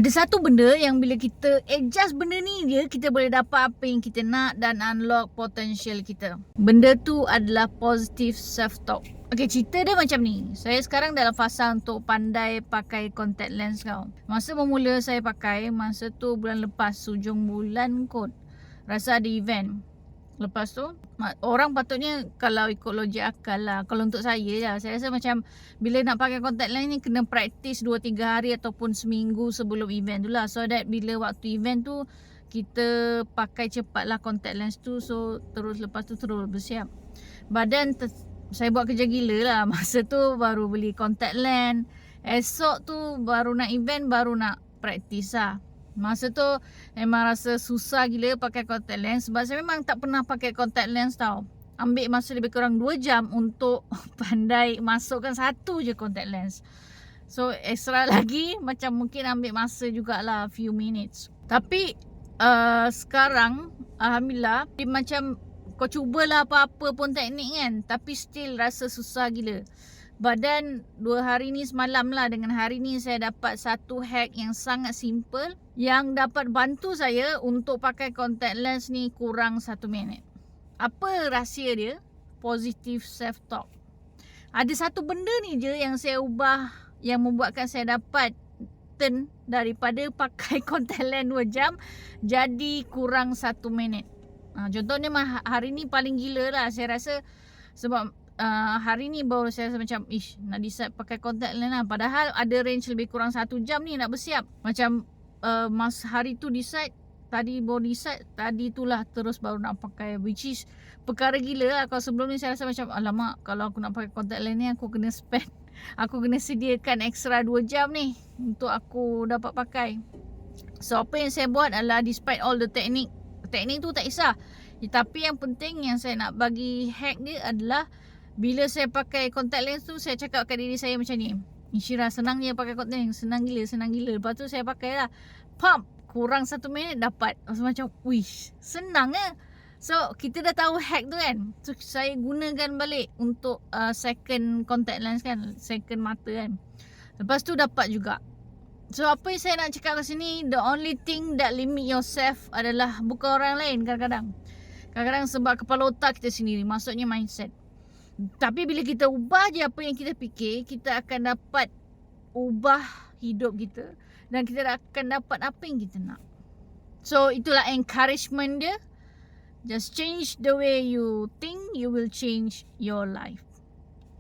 Ada satu benda yang bila kita adjust benda ni je, kita boleh dapat apa yang kita nak dan unlock potential kita. Benda tu adalah positive self-talk. Okay, cerita dia macam ni. Saya sekarang dalam fasa untuk pandai pakai contact lens kau. Masa bermula saya pakai, masa tu bulan lepas, hujung bulan kot. Rasa ada event. Lepas tu orang patutnya kalau ikut logik akal lah, kalau untuk saya lah, saya rasa macam bila nak pakai contact lens ni kena praktis 2-3 hari ataupun seminggu sebelum event tu lah, so that bila waktu event tu kita pakai cepat lah contact lens tu, so terus lepas tu terus bersiap. Badan saya buat kerja gila lah. Masa tu baru beli contact lens, esok tu baru nak event, baru nak praktis lah. Masa tu memang rasa susah gila pakai contact lens sebab saya memang tak pernah pakai contact lens tau. Ambil masa lebih kurang 2 jam untuk pandai masukkan satu je contact lens. So extra lagi macam mungkin ambil masa jugalah few minutes. Tapi sekarang alhamdulillah macam kau cubalah apa-apa pun teknik kan, tapi still rasa susah gila. Badan 2 hari ni semalam lah dengan hari ni saya dapat satu hack yang sangat simple yang dapat bantu saya untuk pakai contact lens ni kurang 1 minit. Apa rahsia dia? Positive self-talk. Ada satu benda ni je yang saya ubah yang membuatkan saya dapat turn daripada pakai contact lens 2 jam jadi kurang 1 minit. Contohnya hari ni paling gila lah saya rasa sebab hari ni baru saya rasa macam nak decide pakai contact lens lah. Padahal ada range lebih kurang 1 jam ni nak bersiap. Macam mas hari tu decide, tadi baru decide, tadi tu lah terus baru nak pakai, which is perkara gila lah. Kalau sebelum ni saya rasa macam alamak, kalau aku nak pakai contact lens ni aku kena spend, aku kena sediakan extra 2 jam ni untuk aku dapat pakai. So apa yang saya buat adalah despite all the teknik tu tak kisah, tapi yang penting yang saya nak bagi hack dia adalah bila saya pakai contact lens tu, saya cakap kat diri saya macam ni, Insyirah senang je pakai contact lens, senang gila. Lepas tu saya pakai lah, pump, kurang 1 minit dapat. Macam wish, senang lah. So kita dah tahu hack tu kan, so saya gunakan balik untuk second contact lens kan, second mata kan. Lepas tu dapat juga. So apa yang saya nak cakap kat sini, the only thing that limit yourself adalah bukan orang lain kadang-kadang. Kadang-kadang sebab kepala otak kita sendiri, maksudnya mindset. Tapi bila kita ubah je apa yang kita fikir, kita akan dapat ubah hidup kita dan kita akan dapat apa yang kita nak. So itulah encouragement dia. Just change the way you think, you will change your life.